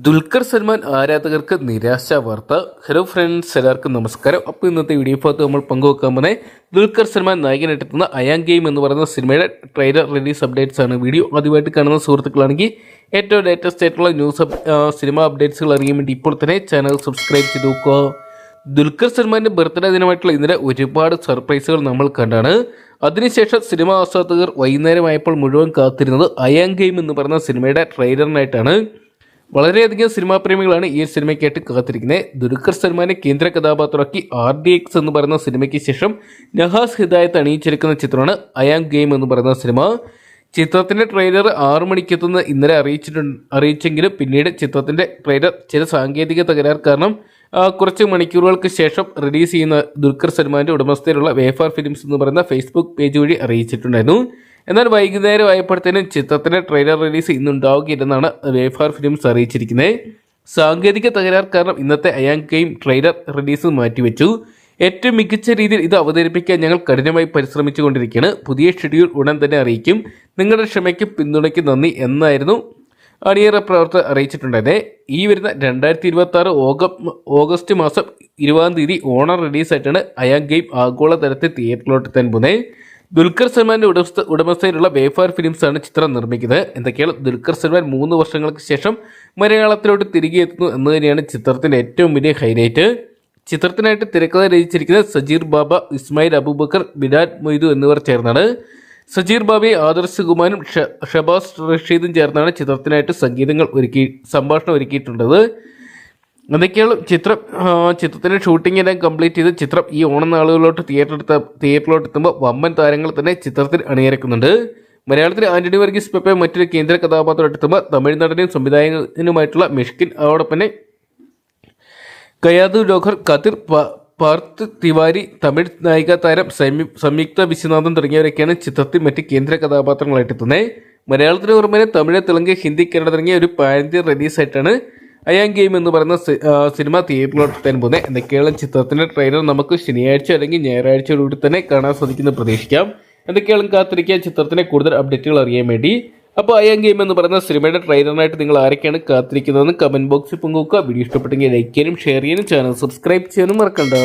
ദുൽഖർ സൽമാൻ ആരാധകർക്ക് നിരാശ വാർത്ത. ഹലോ ഫ്രണ്ട്സ്, എല്ലാവർക്കും നമസ്കാരം. അപ്പോൾ ഇന്നത്തെ വീഡിയോ ഭാഗത്ത് നമ്മൾ പങ്കുവെക്കാൻ പോകുന്ന ദുൽഖർ സൽമാൻ നായകനെത്തുന്ന അയാങ് ഗെയിം എന്ന് പറയുന്ന സിനിമയുടെ ട്രെയിലർ റിലീസ് അപ്ഡേറ്റ്സ് ആണ്. വീഡിയോ ആദ്യമായിട്ട് കാണുന്ന സുഹൃത്തുക്കളാണെങ്കിൽ ഏറ്റവും ലേറ്റസ്റ്റ് ആയിട്ടുള്ള സിനിമ അപ്ഡേറ്റ്സുകൾ അറിയാൻ വേണ്ടി ഇപ്പോൾ തന്നെ ചാനൽ സബ്സ്ക്രൈബ് ചെയ്ത് നോക്കുക. ദുൽഖർ സൽമാൻ്റെ ബർത്ത്ഡേ ദിനമായിട്ടുള്ള ഇന്നലെ ഒരുപാട് സർപ്രൈസുകൾ നമ്മൾ കണ്ടാണ്. അതിനുശേഷം സിനിമ ആസ്വാദകർ വൈകുന്നേരമായപ്പോൾ മുഴുവൻ കാത്തിരുന്നത് അയാങ് ഗെയിം എന്ന് പറയുന്ന സിനിമയുടെ ട്രെയിലറിനായിട്ടാണ്. വളരെയധികം സിനിമാ പ്രേമികളാണ് ഈ സിനിമയ്ക്കായിട്ട് കാത്തിരിക്കുന്നത്. ദുൽഖർ സൽമാനെ കേന്ദ്ര കഥാപാത്രമാക്കി RDX എന്ന് പറയുന്ന സിനിമയ്ക്ക് ശേഷം നഹാസ് ഹിദായത്ത് അണിയിച്ചിരിക്കുന്ന ചിത്രമാണ് അയാങ് ഗെയിം എന്ന് പറയുന്ന സിനിമ. ചിത്രത്തിൻ്റെ ട്രെയിലർ 6 മണിക്കെത്തുന്ന ഇന്നലെ അറിയിച്ചെങ്കിലും പിന്നീട് ചിത്രത്തിൻ്റെ ട്രെയിലർ ചില സാങ്കേതിക തകരാർ കാരണം കുറച്ച് മണിക്കൂറുകൾക്ക് ശേഷം റിലീസ് ചെയ്യുന്ന ദുൽഖർ സൽമാൻ്റെ ഉടമസ്ഥയിലുള്ള വേഫാർ ഫിലിംസ് എന്ന് പറയുന്ന ഫേസ്ബുക്ക് പേജ് വഴി അറിയിച്ചിട്ടുണ്ടായിരുന്നു. എന്നാൽ വൈകുന്നേരം ആയപ്പോഴത്തേനും ചിത്രത്തിൻ്റെ ട്രെയിലർ റിലീസ് ഇന്നുണ്ടാവുകയില്ലെന്നാണ് വേഫാർ ഫിലിംസ് അറിയിച്ചിരിക്കുന്നത്. സാങ്കേതിക തകരാർ കാരണം ഇന്നത്തെ അയാങ് ഗെയിം ട്രെയിലർ റിലീസ് മാറ്റിവെച്ചു. ഏറ്റവും മികച്ച രീതിയിൽ ഇത് അവതരിപ്പിക്കാൻ ഞങ്ങൾ കഠിനമായി പരിശ്രമിച്ചുകൊണ്ടിരിക്കുകയാണ്. പുതിയ ഷെഡ്യൂൾ ഉടൻ തന്നെ അറിയിക്കും. നിങ്ങളുടെ ക്ഷമയ്ക്കും പിന്തുണയ്ക്കും നന്ദി എന്നായിരുന്നു അണിയറ പ്രവർത്തകർ അറിയിച്ചിട്ടുണ്ടായിരുന്നത്. ഈ വരുന്ന 2026 ഓഗസ്റ്റ് മാസം 20-ാം തീയതി ഓണം റിലീസായിട്ടാണ് അയാങ് ഗെയിം ആഗോളതലത്തിൽ തിയേറ്ററിലോട്ട് എത്താൻ പോകുന്നത്. ദുൽഖർ സൽമാൻ്റെ ഉടമസ്ഥയിലുള്ള വേഫാർ ഫിലിംസ് ആണ് ചിത്രം നിർമ്മിക്കുന്നത്. എന്തൊക്കെയാണ് ദുൽഖർ സൽമാൻ 3 വർഷങ്ങൾക്ക് ശേഷം മലയാളത്തിലോട്ട് തിരികെ എത്തുന്നു എന്ന് തന്നെയാണ് ചിത്രത്തിൻ്റെ ഏറ്റവും വലിയ ഹൈലൈറ്റ്. ചിത്രത്തിനായിട്ട് തിരക്കഥ രചിച്ചിരിക്കുന്നത് സജീർ ബാബ, ഇസ്മായിൽ അബൂബക്കർ, ബിലാൽ മൊയ്തു എന്നിവർ ചേർന്നാണ്. സജീർ ബാബയെ ആദർശ് കുമാരും ഷബാസ് റഷീദും ചേർന്നാണ് ചിത്രത്തിനായിട്ട് സംഭാഷണം ഒരുക്കിയിട്ടുള്ളത്. അതൊക്കെയാണ് ചിത്രത്തിൻ്റെ ഷൂട്ടിംഗ് എല്ലാം കംപ്ലീറ്റ് ചെയ്ത് ചിത്രം ഈ ഓണം നാളുകളിലോട്ട് തിയേറ്ററിലോട്ട് എത്തുമ്പോൾ വമ്പൻ താരങ്ങൾ തന്നെ ചിത്രത്തിൽ അണിനിരക്കുന്നുണ്ട്. മലയാളത്തിൽ ആന്റണി വർഗീസ് പെപ്പെ മറ്റൊരു കേന്ദ്ര കഥാപാത്രം എത്തുമ്പോൾ തമിഴ് നടനും സംവിധായകനുമായിട്ടുള്ള മിഷ്കിൻ, അതോടൊപ്പം തന്നെ കയാദു ജോഹർ, കതിർ, പാർത്ത് തിവാരി, തമിഴ് നായിക താരം സംയുക്ത വിശ്വനാഥൻ തുടങ്ങിയവരൊക്കെയാണ് ചിത്രത്തിൽ മറ്റ് കേന്ദ്ര കഥാപാത്രങ്ങളായിട്ട് എത്തുന്നത്. മലയാളത്തിന് പുറമെ തമിഴ്, തെലുങ്ക്, ഹിന്ദി, കന്നഡ തുടങ്ങിയ ഒരു പാൻ-ഇന്ത്യ റിലീസായിട്ടാണ് അയാങ് ഗെയിം എന്ന് പറയുന്ന സിനിമ തിയേറ്ററിലോട്ട് എത്താൻ പോകുന്നത്. എന്തൊക്കെയാണ് ചിത്രത്തിൻ്റെ ട്രെയിലർ നമുക്ക് ശനിയാഴ്ച അല്ലെങ്കിൽ ഞായറാഴ്ചയോടുകൂടി തന്നെ കാണാൻ സാധിക്കുന്നത് പ്രതീക്ഷിക്കാം. എന്തൊക്കെയാണ് കാത്തിരിക്കുക ചിത്രത്തിൻ്റെ കൂടുതൽ അപ്ഡേറ്റുകൾ അറിയാൻ വേണ്ടി. അപ്പോൾ അയാങ് ഗെയിം എന്ന് പറയുന്ന സിനിമയുടെ ട്രെയിലറിനായിട്ട് നിങ്ങൾ ആരൊക്കെയാണ് കാത്തിരിക്കുന്നതെന്ന് കമൻറ്റ് ബോക്സിൽ പങ്കുവെക്കുക. വീഡിയോ ഇഷ്ടപ്പെട്ടെങ്കിൽ ലൈക്ക് ചെയ്യാനും ഷെയർ ചെയ്യാനും ചാനൽ സബ്സ്ക്രൈബ് ചെയ്യാനും മറക്കണ്ട.